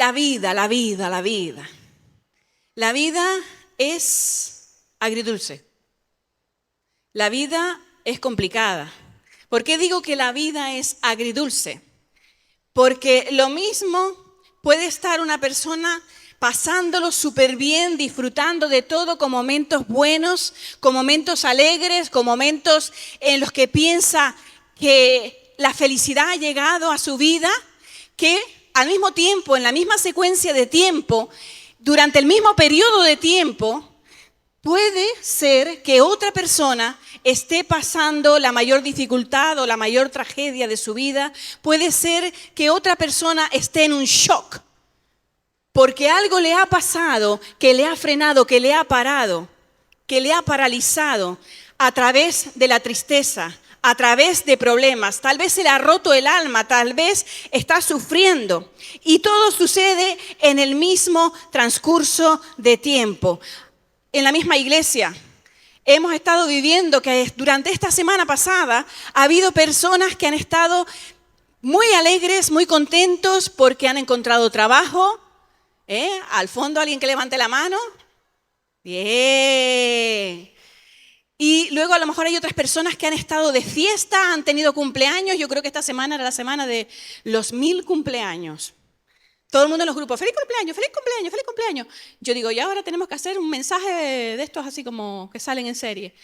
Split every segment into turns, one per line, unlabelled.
La vida. La vida es agridulce. La vida es complicada. ¿Por qué digo que la vida es agridulce? Porque lo mismo puede estar una persona pasándolo súper bien, disfrutando de todo con momentos buenos, con momentos alegres, con momentos en los que piensa que la felicidad ha llegado a su vida, que al mismo tiempo, en la misma secuencia de tiempo, durante el mismo periodo de tiempo, puede ser que otra persona esté pasando la mayor dificultad o la mayor tragedia de su vida. Puede ser que otra persona esté en un shock, porque algo le ha pasado que le ha frenado, que le ha parado, que le ha paralizado a través de la tristeza, a través de problemas. Tal vez se le ha roto el alma, tal vez está sufriendo. Y todo sucede en el mismo transcurso de tiempo. En la misma iglesia hemos estado viviendo que durante esta semana pasada ha habido personas que han estado muy alegres, muy contentos porque han encontrado trabajo. Al fondo, alguien que levante la mano. Bien. Y luego a lo mejor hay otras personas que han estado de fiesta, han tenido cumpleaños. Yo creo que esta semana era la semana de los 1000 cumpleaños. Todo el mundo en los grupos, feliz cumpleaños, feliz cumpleaños, feliz cumpleaños. Yo digo, y ahora tenemos que hacer un mensaje de estos así como que salen en serie.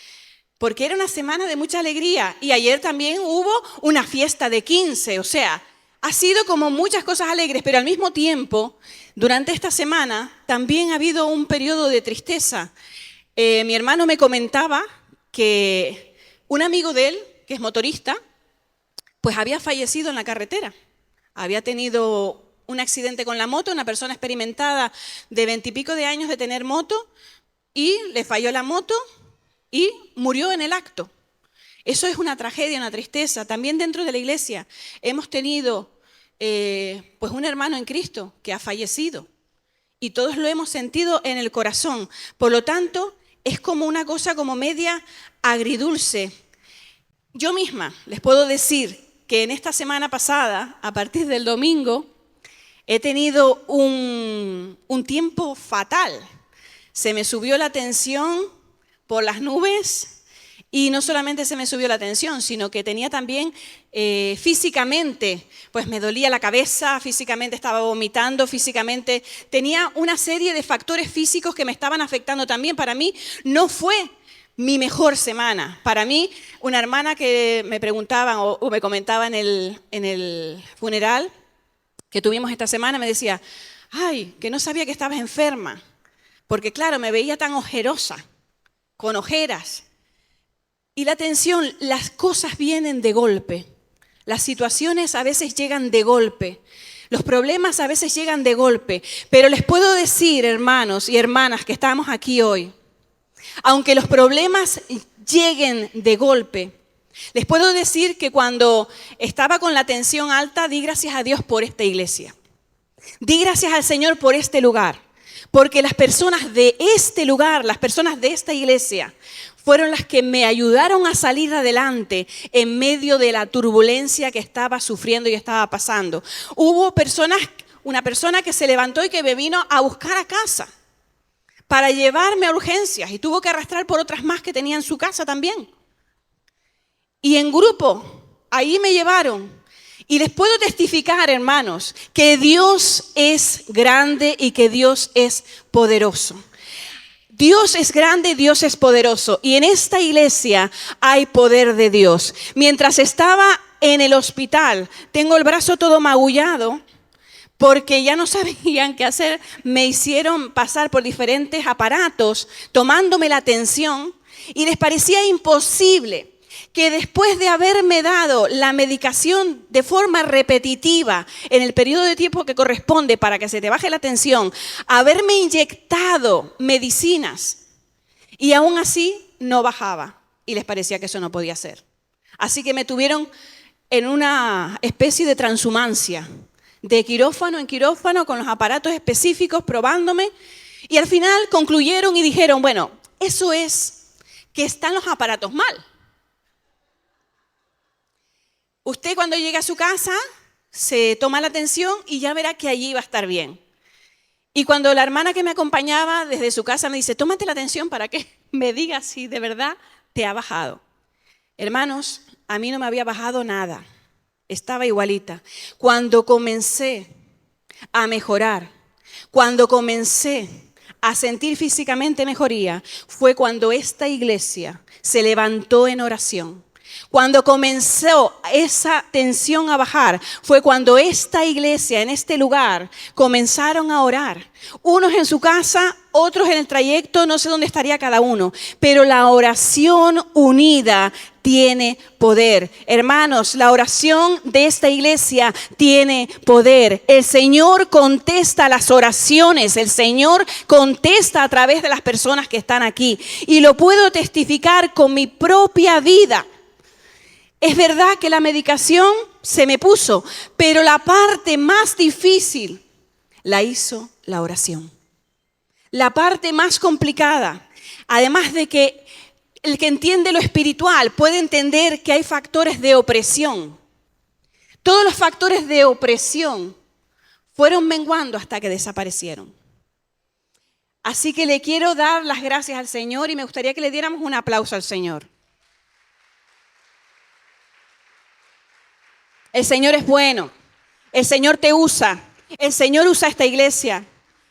Porque era una semana de mucha alegría. Y ayer también hubo una fiesta de 15. O sea, ha sido como muchas cosas alegres, pero al mismo tiempo, durante esta semana también ha habido un periodo de tristeza. Mi hermano me comentaba que un amigo de él, que es motorista, pues había fallecido en la carretera. Había tenido un accidente con la moto, una persona experimentada de 20 y pico de años de tener moto, y le falló la moto y murió en el acto. Eso es una tragedia, una tristeza. También dentro de la iglesia hemos tenido pues un hermano en Cristo que ha fallecido y todos lo hemos sentido en el corazón. Por lo tanto, es como una cosa como media agridulce. Yo misma les puedo decir que en esta semana pasada, a partir del domingo, he tenido un tiempo fatal. Se me subió la tensión por las nubes y no solamente se me subió la tensión, sino que tenía también físicamente, pues me dolía la cabeza, físicamente estaba vomitando, físicamente tenía una serie de factores físicos que me estaban afectando también. Para mí no fue mi mejor semana. Para mí, una hermana que me preguntaba o me comentaba en el funeral que tuvimos esta semana, me decía, ay, que no sabía que estabas enferma, porque claro, me veía tan ojerosa, con ojeras. Y la tensión, las cosas vienen de golpe, las situaciones a veces llegan de golpe, los problemas a veces llegan de golpe, pero les puedo decir, hermanos y hermanas que estamos aquí hoy, aunque los problemas lleguen de golpe, les puedo decir que cuando estaba con la tensión alta, di gracias a Dios por esta iglesia. Di gracias al Señor por este lugar. Porque las personas de este lugar, las personas de esta iglesia, fueron las que me ayudaron a salir adelante en medio de la turbulencia que estaba sufriendo y estaba pasando. Hubo una persona que se levantó y que me vino a buscar a casa para llevarme a urgencias y tuvo que arrastrar por otras más que tenía en su casa también. Y en grupo, ahí me llevaron. Y les puedo testificar, hermanos, que Dios es grande y que Dios es poderoso. Dios es grande, Dios es poderoso. Y en esta iglesia hay poder de Dios. Mientras estaba en el hospital, tengo el brazo todo magullado, porque ya no sabían qué hacer. Me hicieron pasar por diferentes aparatos, tomándome la tensión, y les parecía imposible que después de haberme dado la medicación de forma repetitiva en el periodo de tiempo que corresponde para que se te baje la tensión, haberme inyectado medicinas y aún así no bajaba y les parecía que eso no podía ser. Así que me tuvieron en una especie de transhumancia, de quirófano en quirófano con los aparatos específicos probándome, y al final concluyeron y dijeron, bueno, eso es que están los aparatos mal. Usted cuando llegue a su casa se toma la tensión y ya verá que allí va a estar bien. Y cuando la hermana que me acompañaba desde su casa me dice, tómate la atención para que me digas si de verdad te ha bajado. Hermanos, a mí no me había bajado nada. Estaba igualita. Cuando comencé a mejorar, cuando comencé a sentir físicamente mejoría, fue cuando esta iglesia se levantó en oración. Cuando comenzó esa tensión a bajar, fue cuando esta iglesia, en este lugar, comenzaron a orar. Unos en su casa, otros en el trayecto, no sé dónde estaría cada uno. Pero la oración unida tiene poder. Hermanos, la oración de esta iglesia tiene poder. El Señor contesta las oraciones. El Señor contesta a través de las personas que están aquí. Y lo puedo testificar con mi propia vida. Es verdad que la medicación se me puso, pero la parte más difícil la hizo la oración. La parte más complicada, además de que el que entiende lo espiritual puede entender que hay factores de opresión. Todos los factores de opresión fueron menguando hasta que desaparecieron. Así que le quiero dar las gracias al Señor y me gustaría que le diéramos un aplauso al Señor. El Señor es bueno, el Señor te usa, el Señor usa esta iglesia,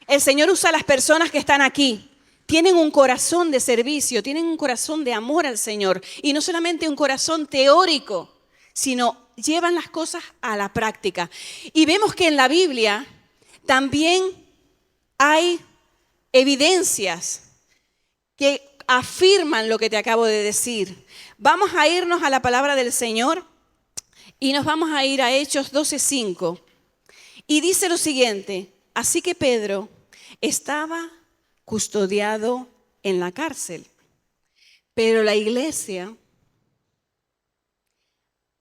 el Señor usa a las personas que están aquí. Tienen un corazón de servicio, tienen un corazón de amor al Señor y no solamente un corazón teórico, sino llevan las cosas a la práctica. Y vemos que en la Biblia también hay evidencias que afirman lo que te acabo de decir. Vamos a irnos a la palabra del Señor. Y nos vamos a ir a Hechos 12:5. Y dice lo siguiente: así que Pedro estaba custodiado en la cárcel, pero la iglesia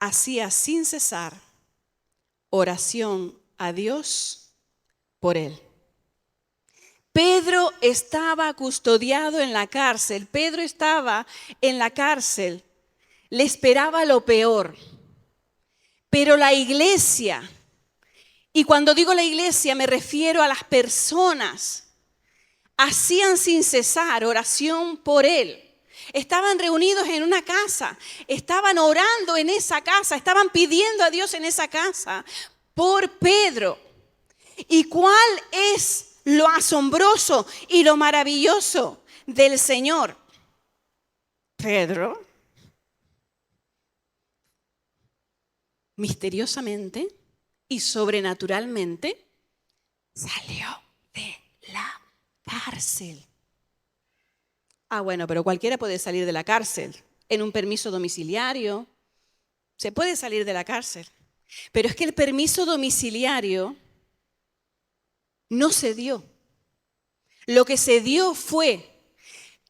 hacía sin cesar oración a Dios por él. Pedro estaba custodiado en la cárcel. Pedro estaba en la cárcel. Le esperaba lo peor. Pero la iglesia, y cuando digo la iglesia me refiero a las personas, hacían sin cesar oración por él. Estaban reunidos en una casa, estaban orando en esa casa, estaban pidiendo a Dios en esa casa por Pedro. ¿Y cuál es lo asombroso y lo maravilloso del Señor? Pedro misteriosamente y sobrenaturalmente salió de la cárcel. Ah, bueno, pero cualquiera puede salir de la cárcel. En un permiso domiciliario se puede salir de la cárcel. Pero es que el permiso domiciliario no se dio. Lo que se dio fue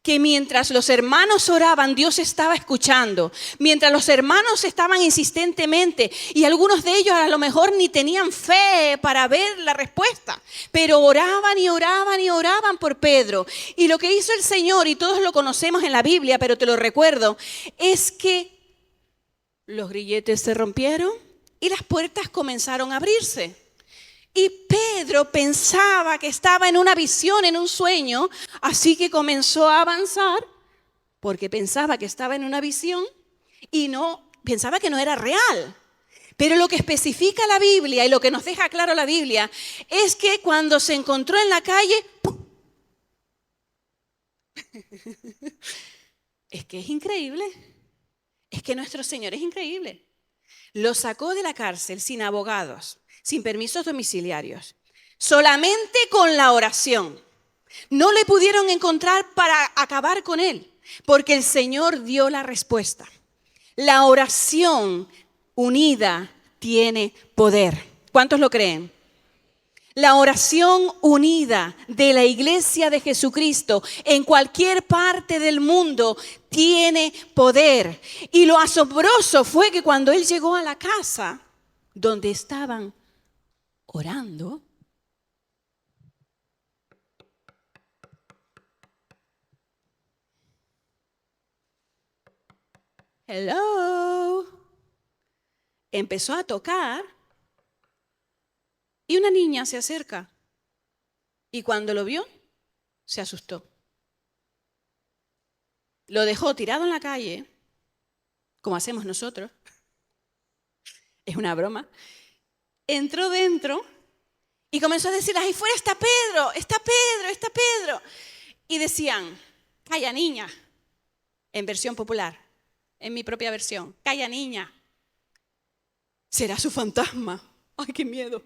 que mientras los hermanos oraban, Dios estaba escuchando. Mientras los hermanos estaban insistentemente, y algunos de ellos a lo mejor ni tenían fe para ver la respuesta, pero oraban y oraban y oraban por Pedro. Y lo que hizo el Señor, y todos lo conocemos en la Biblia, pero te lo recuerdo, es que los grilletes se rompieron y las puertas comenzaron a abrirse. Y Pedro pensaba que estaba en una visión, en un sueño, así que comenzó a avanzar porque pensaba que estaba en una visión y no pensaba que no era real. Pero lo que especifica la Biblia y lo que nos deja claro la Biblia es que cuando se encontró en la calle, ¡pum! Es que es increíble, es que nuestro Señor es increíble. Lo sacó de la cárcel sin abogados, sin permisos domiciliarios, solamente con la oración. No le pudieron encontrar para acabar con él, porque el Señor dio la respuesta. La oración unida tiene poder. ¿Cuántos lo creen? La oración unida de la iglesia de Jesucristo en cualquier parte del mundo tiene poder. Y lo asombroso fue que cuando él llegó a la casa donde estaban orando, hello, empezó a tocar y una niña se acerca Y cuando lo vio, se asustó. Lo dejó tirado en la calle, como hacemos nosotros. Es una broma. Entró dentro y comenzó a decir, ahí fuera está Pedro, está Pedro, está Pedro. Y decían, calla niña, en versión popular, en mi propia versión, calla niña. ¿Será su fantasma? ¡Ay, qué miedo!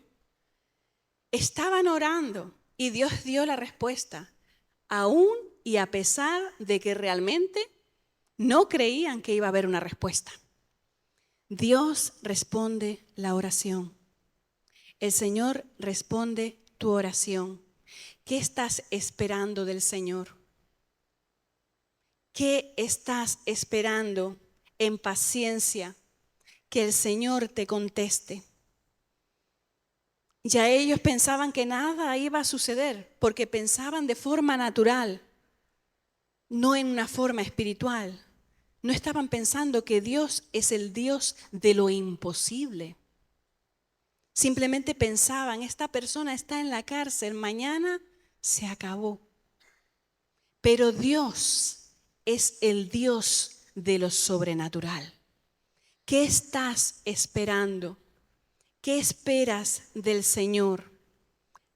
Estaban orando y Dios dio la respuesta, aún y a pesar de que realmente no creían que iba a haber una respuesta. Dios responde la oración. El Señor responde tu oración. ¿Qué estás esperando del Señor? ¿Qué estás esperando en paciencia que el Señor te conteste? Ya ellos pensaban que nada iba a suceder porque pensaban de forma natural, no en una forma espiritual. No estaban pensando que Dios es el Dios de lo imposible. Simplemente pensaban, esta persona está en la cárcel, mañana se acabó. Pero Dios es el Dios de lo sobrenatural. ¿Qué estás esperando? ¿Qué esperas del Señor?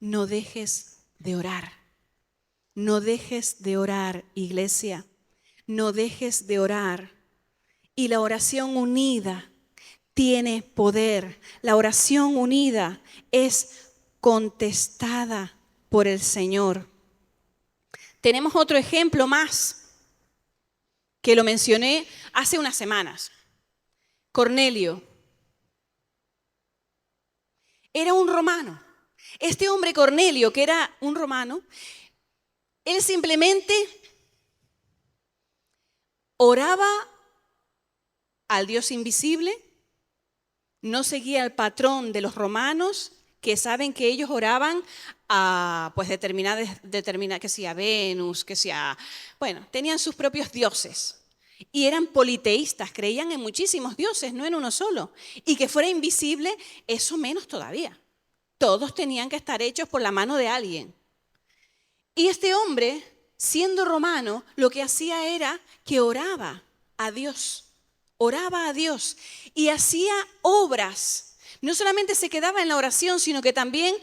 No dejes de orar. No dejes de orar, iglesia. No dejes de orar. Y la oración unida tiene poder. La oración unida es contestada por el Señor. Tenemos otro ejemplo más que lo mencioné hace unas semanas. Cornelio. Era un romano. Este hombre Cornelio, que era un romano, él simplemente oraba al Dios invisible, no seguía el patrón de los romanos, que saben que ellos oraban a pues determinadas, que sea Venus, que sea, bueno, tenían sus propios dioses. Y eran politeístas, creían en muchísimos dioses, no en uno solo. Y que fuera invisible, eso menos todavía. Todos tenían que estar hechos por la mano de alguien. Y este hombre, siendo romano, lo que hacía era que oraba a Dios. Oraba a Dios y hacía obras. No solamente se quedaba en la oración, sino que también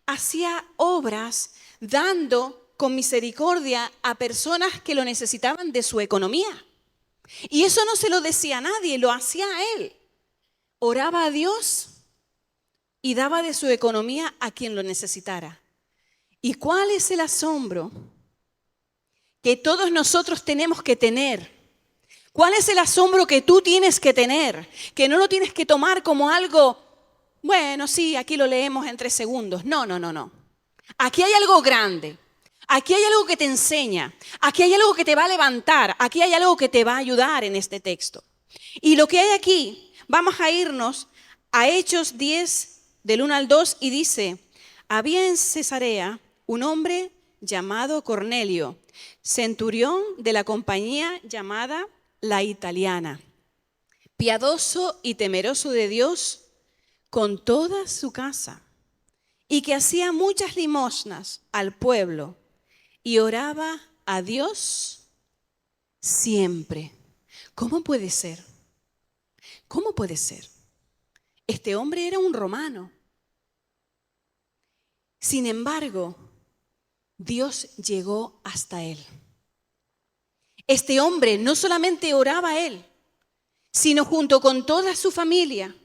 hacía obras dando con misericordia a personas que lo necesitaban de su economía. Y eso no se lo decía a nadie, lo hacía a él. Oraba a Dios y daba de su economía a quien lo necesitara. ¿Y cuál es el asombro que todos nosotros tenemos que tener? ¿Cuál es el asombro que tú tienes que tener? Que no lo tienes que tomar como algo, bueno, sí, aquí lo leemos en 3 segundos. No. Aquí hay algo grande. Aquí hay algo que te enseña, aquí hay algo que te va a levantar, aquí hay algo que te va a ayudar en este texto. Y lo que hay aquí, vamos a irnos a Hechos 10, del 1 al 2, y dice, había en Cesarea un hombre llamado Cornelio, centurión de la compañía llamada La Italiana, piadoso y temeroso de Dios con toda su casa, y que hacía muchas limosnas al pueblo, y oraba a Dios siempre. ¿Cómo puede ser? ¿Cómo puede ser? Este hombre era un romano. Sin embargo, Dios llegó hasta él. Este hombre no solamente oraba a él, sino junto con toda su familia.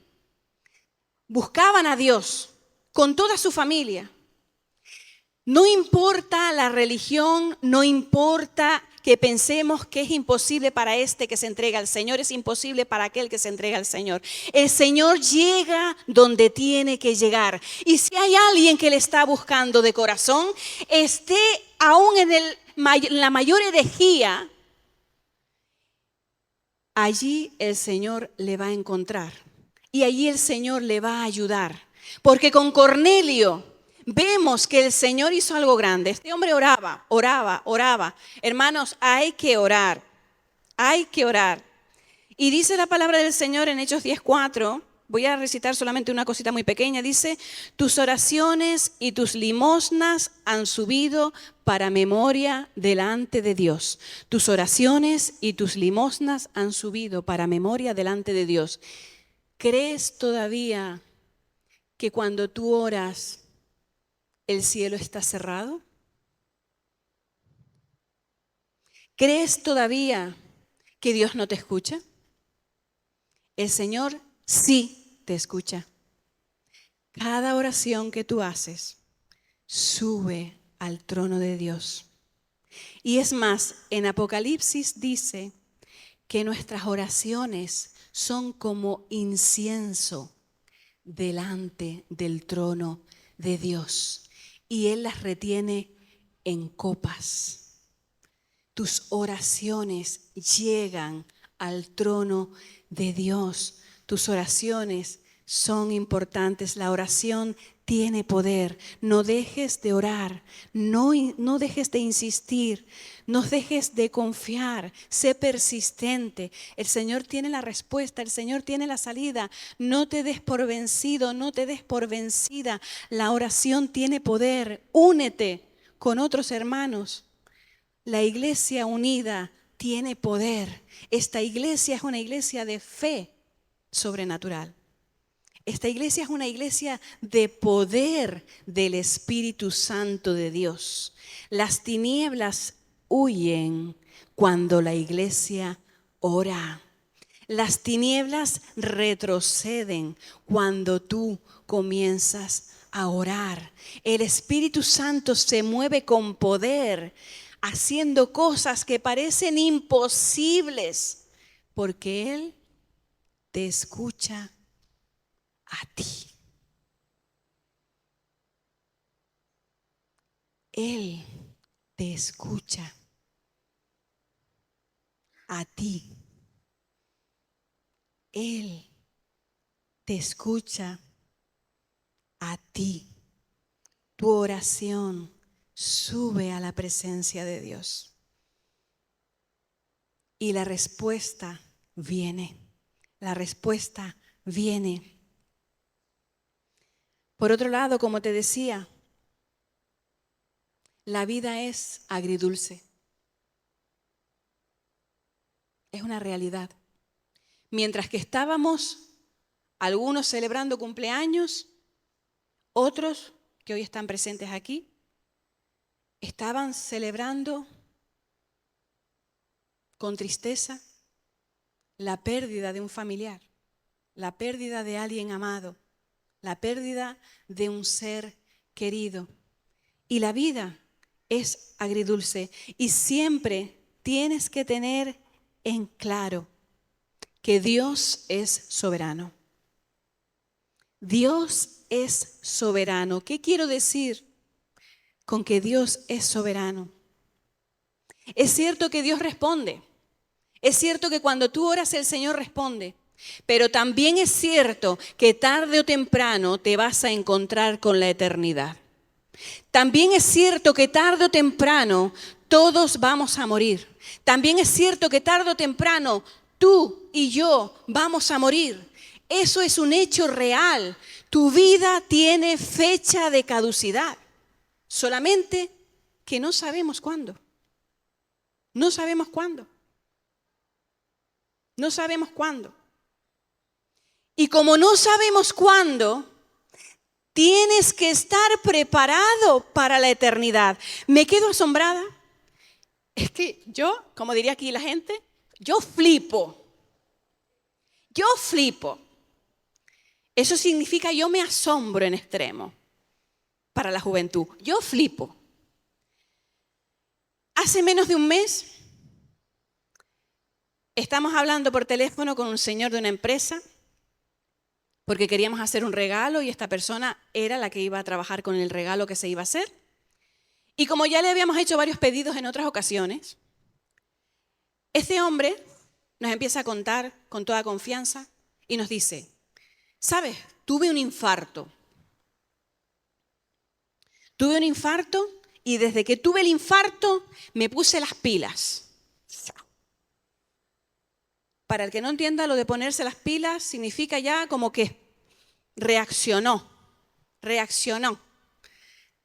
Buscaban a Dios con toda su familia. No importa la religión, no importa que pensemos que es imposible para este que se entrega al Señor, es imposible para aquel que se entrega al Señor. El Señor llega donde tiene que llegar. Y si hay alguien que le está buscando de corazón, esté aún en la mayor herejía, allí el Señor le va a encontrar. Y allí el Señor le va a ayudar. Porque con Cornelio vemos que el Señor hizo algo grande. Este hombre oraba. Hermanos, hay que orar. Hay que orar. Y dice la palabra del Señor en Hechos 10:4, Voy a recitar solamente una cosita muy pequeña. Dice, tus oraciones y tus limosnas han subido para memoria delante de Dios. Tus oraciones y tus limosnas han subido para memoria delante de Dios. ¿Crees todavía que cuando tú oras, el cielo está cerrado? ¿Crees todavía que Dios no te escucha? El Señor sí te escucha. Cada oración que tú haces sube al trono de Dios. Y es más, en Apocalipsis dice que nuestras oraciones son como incienso delante del trono de Dios. Y Él las retiene en copas. Tus oraciones llegan al trono de Dios. Tus oraciones son importantes. La oración tiene poder. No dejes de orar. No dejes de insistir. No dejes de confiar. Sé persistente. El Señor tiene la respuesta. El Señor tiene la salida. No te des por vencido. No te des por vencida. La oración tiene poder. Únete con otros hermanos. La iglesia unida tiene poder. Esta iglesia es una iglesia de fe sobrenatural. Esta iglesia es una iglesia de poder del Espíritu Santo de Dios. Las tinieblas huyen cuando la iglesia ora. Las tinieblas retroceden cuando tú comienzas a orar. El Espíritu Santo se mueve con poder, haciendo cosas que parecen imposibles, porque Él te escucha a ti. Él te escucha a ti. Él te escucha a ti. Tu oración sube a la presencia de Dios. Y la respuesta viene. La respuesta viene. Por otro lado, como te decía, la vida es agridulce. Es una realidad. Mientras que estábamos, algunos celebrando cumpleaños, otros que hoy están presentes aquí, estaban celebrando con tristeza la pérdida de un familiar, la pérdida de alguien amado, la pérdida de un ser querido. Y la vida es agridulce. Y siempre tienes que tener en claro que Dios es soberano. Dios es soberano. ¿Qué quiero decir con que Dios es soberano? Es cierto que Dios responde. Es cierto que cuando tú oras el Señor responde. Pero también es cierto que tarde o temprano te vas a encontrar con la eternidad. También es cierto que tarde o temprano todos vamos a morir. También es cierto que tarde o temprano tú y yo vamos a morir. Eso es un hecho real. Tu vida tiene fecha de caducidad. Solamente que no sabemos cuándo. No sabemos cuándo. No sabemos cuándo. Y como no sabemos cuándo, tienes que estar preparado para la eternidad. Me quedo asombrada. Es que yo, como diría aquí la gente, yo flipo. Yo flipo. Eso significa yo me asombro en extremo para la juventud. Yo flipo. Hace menos de un mes estamos hablando por teléfono con un señor de una empresa porque queríamos hacer un regalo y esta persona era la que iba a trabajar con el regalo que se iba a hacer. Y como ya le habíamos hecho varios pedidos en otras ocasiones, este hombre nos empieza a contar con toda confianza y nos dice, ¿sabes? Tuve un infarto. Tuve un infarto y desde que tuve el infarto me puse las pilas. Para el que no entienda, lo de ponerse las pilas significa ya como que reaccionó.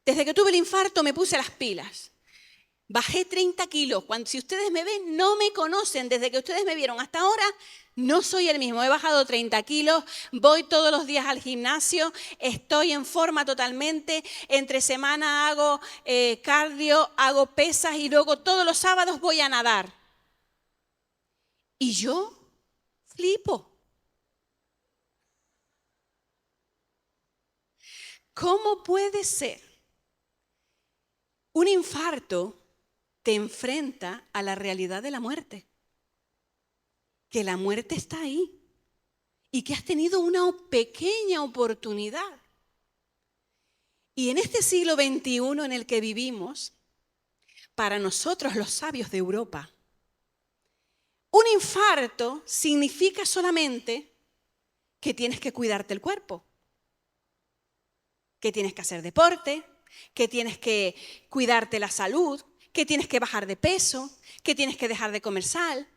Desde que tuve el infarto me puse las pilas. Bajé 30 kilos. Si ustedes me ven, no me conocen. Desde que ustedes me vieron hasta ahora, no soy el mismo. He bajado 30 kilos, voy todos los días al gimnasio, estoy en forma totalmente. Entre semana hago cardio, hago pesas y luego todos los sábados voy a nadar. Y yo flipo. ¿Cómo puede ser? Un infarto te enfrenta a la realidad de la muerte. Que la muerte está ahí y que has tenido una pequeña oportunidad. Y en este siglo XXI en el que vivimos, para nosotros los sabios de Europa, un infarto significa solamente que tienes que cuidarte el cuerpo, que tienes que hacer deporte, que tienes que cuidarte la salud, que tienes que bajar de peso, que tienes que dejar de comer sal,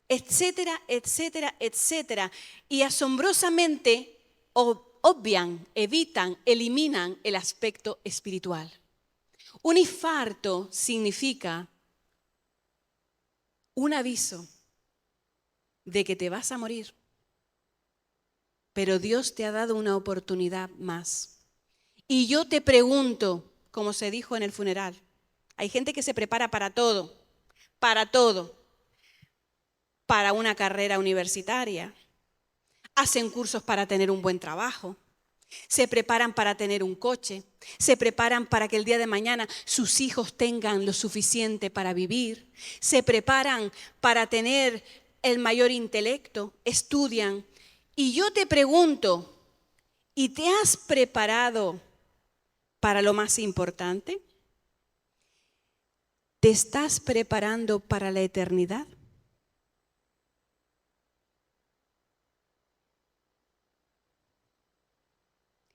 etcétera, etcétera, etcétera. Y asombrosamente obvian, evitan, eliminan el aspecto espiritual. Un infarto significa un aviso de que te vas a morir, pero Dios te ha dado una oportunidad más. Y yo te pregunto, como se dijo en el funeral, hay gente que se prepara para todo, para una carrera universitaria, hacen cursos para tener un buen trabajo, se preparan para tener un coche, se preparan para que el día de mañana sus hijos tengan lo suficiente para vivir, se preparan para tener el mayor intelecto, estudian. Y yo te pregunto, ¿y te has preparado para lo más importante? ¿Te estás preparando para la eternidad?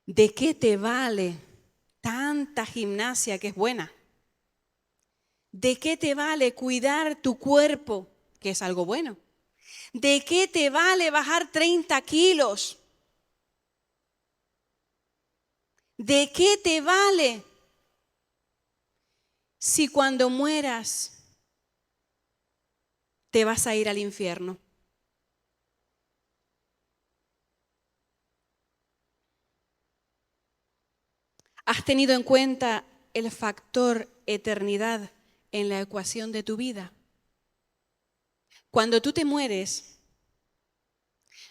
¿De qué te vale tanta gimnasia que es buena? ¿De qué te vale cuidar tu cuerpo, que es algo bueno? ¿De qué te vale bajar 30 kilos? ¿De qué te vale si cuando mueras te vas a ir al infierno? ¿Has tenido en cuenta el factor eternidad en la ecuación de tu vida? Cuando tú te mueres,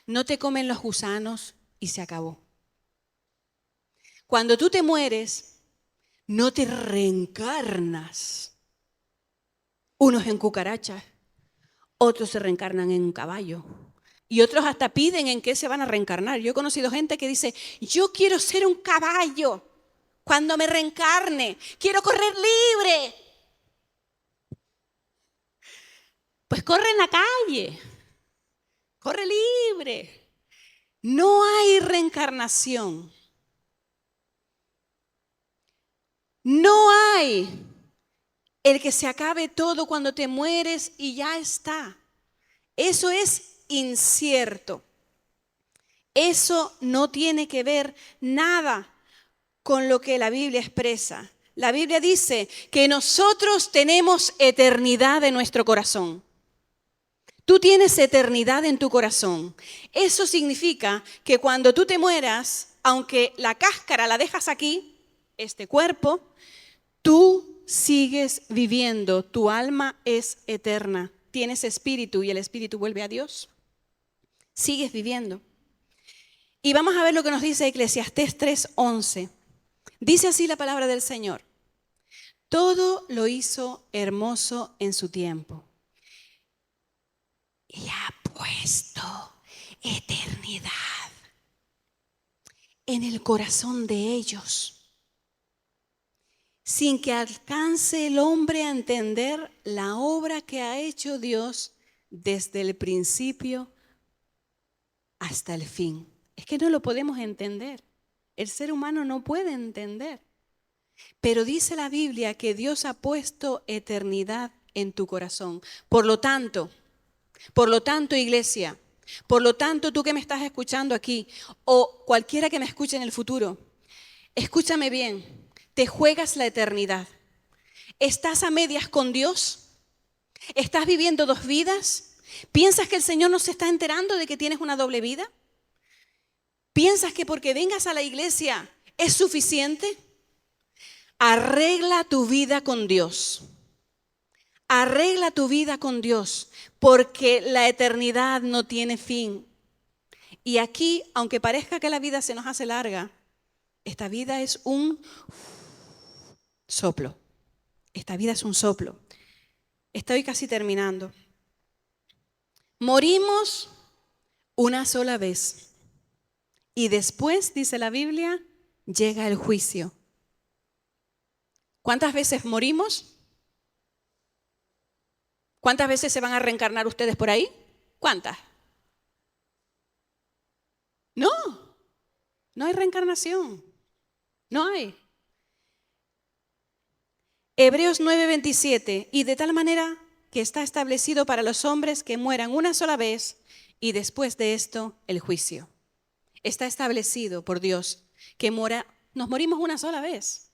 no te comen los gusanos y se acabó. Cuando tú te mueres, no te reencarnas. Unos en cucarachas, otros se reencarnan en un caballo y otros hasta piden en qué se van a reencarnar. Yo he conocido gente que dice, yo quiero ser un caballo cuando me reencarne, quiero correr libre. Pues corre en la calle, corre libre. No hay reencarnación. No hay el que se acabe todo cuando te mueres y ya está. Eso es incierto. Eso no tiene que ver nada con lo que la Biblia expresa. La Biblia dice que nosotros tenemos eternidad en nuestro corazón. Tú tienes eternidad en tu corazón. Eso significa que cuando tú te mueras, aunque la cáscara la dejas aquí, este cuerpo, tú sigues viviendo. Tu alma es eterna. Tienes espíritu y el espíritu vuelve a Dios. Sigues viviendo. Y vamos a ver lo que nos dice Eclesiastés 3:11. Dice así la palabra del Señor. Todo lo hizo hermoso en su tiempo. Y ha puesto eternidad en el corazón de ellos, sin que alcance el hombre a entender la obra que ha hecho Dios desde el principio hasta el fin. Es que no lo podemos entender. El ser humano no puede entender. Pero dice la Biblia que Dios ha puesto eternidad en tu corazón. Por lo tanto, Por lo tanto, iglesia, por lo tanto, tú que me estás escuchando aquí, o cualquiera que me escuche en el futuro, escúchame bien, te juegas la eternidad. ¿Estás a medias con Dios? ¿Estás viviendo dos vidas? ¿Piensas que el Señor no se está enterando de que tienes una doble vida? ¿Piensas que porque vengas a la iglesia es suficiente? Arregla tu vida con Dios. Arregla tu vida con Dios, porque la eternidad no tiene fin. Y aquí, aunque parezca que la vida se nos hace larga, esta vida es un soplo. Esta vida es un soplo. Estoy casi terminando. Morimos una sola vez. Y después, dice la Biblia, llega el juicio. ¿Cuántas veces morimos? ¿Cuántas veces se van a reencarnar ustedes por ahí? ¿Cuántas? No, no hay reencarnación. No hay. Hebreos 9:27, y de tal manera que está establecido para los hombres que mueran una sola vez y después de esto el juicio. Está establecido por Dios que nos morimos una sola vez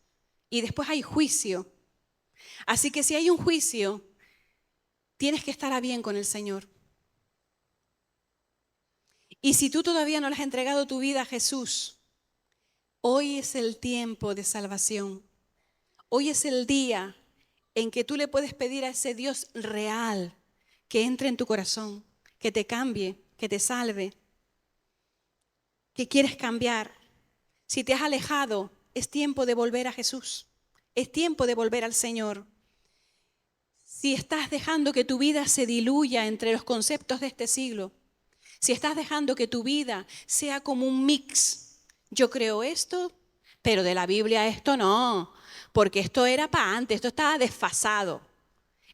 y después hay juicio. Así que si hay un juicio, tienes que estar a bien con el Señor. Y si tú todavía no le has entregado tu vida a Jesús, hoy es el tiempo de salvación. Hoy es el día en que tú le puedes pedir a ese Dios real que entre en tu corazón, que te cambie, que te salve, que quieres cambiar. Si te has alejado, es tiempo de volver a Jesús. Es tiempo de volver al Señor. Si estás dejando que tu vida se diluya entre los conceptos de este siglo, si estás dejando que tu vida sea como un mix, yo creo esto, pero de la Biblia esto no, porque esto era para antes, esto estaba desfasado,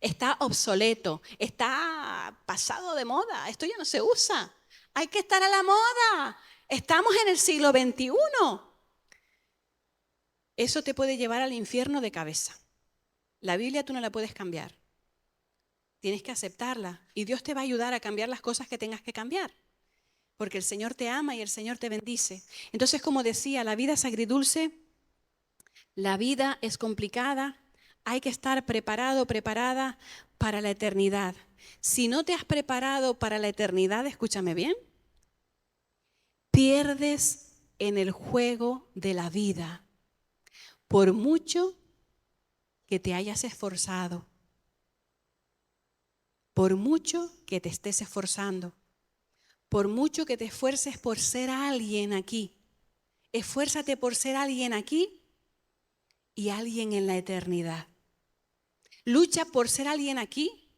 está obsoleto, está pasado de moda, esto ya no se usa, hay que estar a la moda, estamos en el siglo XXI. Eso te puede llevar al infierno de cabeza. La Biblia tú no la puedes cambiar. Tienes que aceptarla y Dios te va a ayudar a cambiar las cosas que tengas que cambiar, porque el Señor te ama y el Señor te bendice. Entonces, como decía, la vida es agridulce, la vida es complicada, hay que estar preparado, preparada para la eternidad. Si no te has preparado para la eternidad, escúchame bien, pierdes en el juego de la vida, por mucho que te hayas esforzado. Por mucho que te estés esforzando, por mucho que te esfuerces por ser alguien aquí, esfuérzate por ser alguien aquí y alguien en la eternidad. Lucha por ser alguien aquí,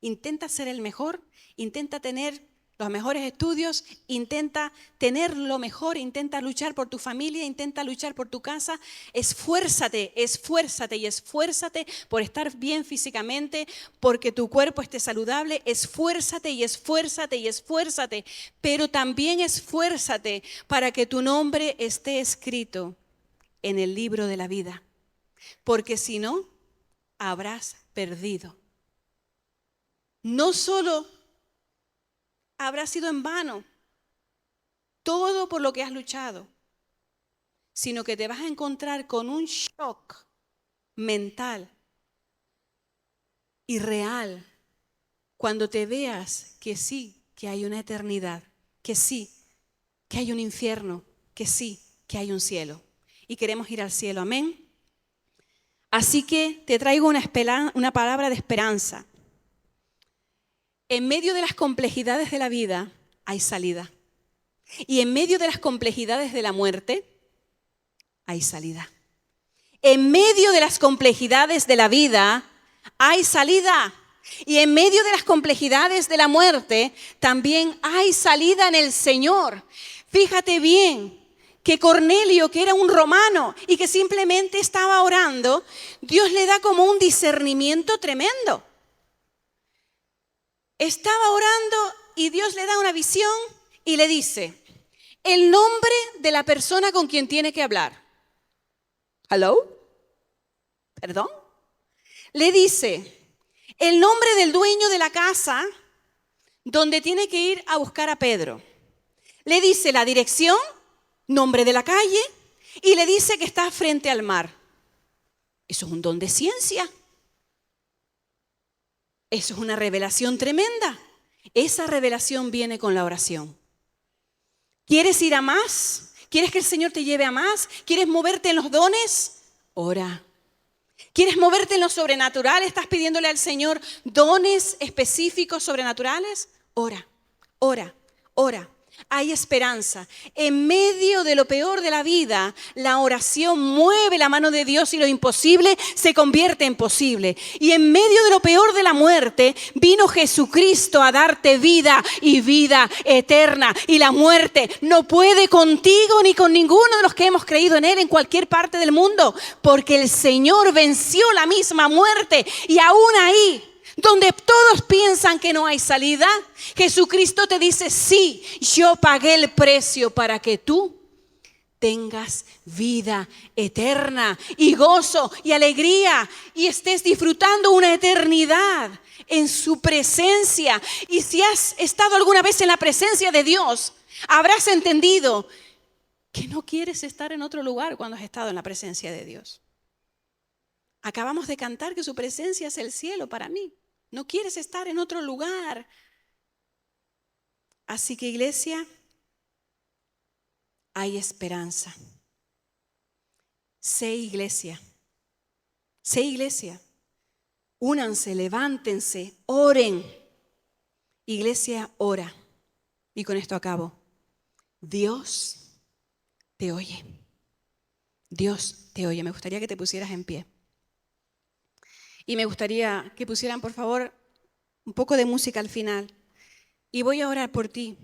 intenta ser el mejor, intenta tener los mejores estudios, intenta tener lo mejor, intenta luchar por tu familia, intenta luchar por tu casa. Esfuérzate, esfuérzate y esfuérzate por estar bien físicamente, porque tu cuerpo esté saludable. Esfuérzate y esfuérzate y esfuérzate, pero también esfuérzate para que tu nombre esté escrito en el libro de la vida, porque si no, habrás perdido. No solo habrá sido en vano todo por lo que has luchado, sino que te vas a encontrar con un shock mental y real cuando te veas que sí, que hay una eternidad, que sí, que hay un infierno, que sí, que hay un cielo. Y queremos ir al cielo, amén. Así que te traigo una palabra de esperanza. En medio de las complejidades de la vida hay salida. Y en medio de las complejidades de la muerte hay salida. En medio de las complejidades de la vida hay salida. Y en medio de las complejidades de la muerte también hay salida en el Señor. Fíjate bien que Cornelio, que era un romano y que simplemente estaba orando, Dios le da como un discernimiento tremendo. Estaba orando y Dios le da una visión y le dice el nombre de la persona con quien tiene que hablar. ¿Hello? ¿Perdón? Le dice el nombre del dueño de la casa donde tiene que ir a buscar a Pedro. Le dice la dirección, nombre de la calle, y le dice que está frente al mar. Eso es un don de ciencia. Eso es una revelación tremenda. Esa revelación viene con la oración. ¿Quieres ir a más? ¿Quieres que el Señor te lleve a más? ¿Quieres moverte en los dones? Ora. ¿Quieres moverte en lo sobrenatural? ¿Estás pidiéndole al Señor dones específicos sobrenaturales? Ora, ora, ora. Hay esperanza. En medio de lo peor de la vida, la oración mueve la mano de Dios y lo imposible se convierte en posible. Y en medio de lo peor de la muerte, vino Jesucristo a darte vida y vida eterna. Y la muerte no puede contigo ni con ninguno de los que hemos creído en Él en cualquier parte del mundo, porque el Señor venció la misma muerte. Y aún ahí, donde todos piensan que no hay salida, Jesucristo te dice, sí, yo pagué el precio para que tú tengas vida eterna y gozo y alegría y estés disfrutando una eternidad en su presencia. Y si has estado alguna vez en la presencia de Dios, habrás entendido que no quieres estar en otro lugar cuando has estado en la presencia de Dios. Acabamos de cantar que su presencia es el cielo para mí. No quieres estar en otro lugar. Así que, iglesia, hay esperanza. Sé iglesia. Sé iglesia. Únanse, levántense, oren. Iglesia, ora. Y con esto acabo. Dios te oye. Dios te oye. Me gustaría que te pusieras en pie. Y me gustaría que pusieran, por favor, un poco de música al final. Y voy a orar por ti.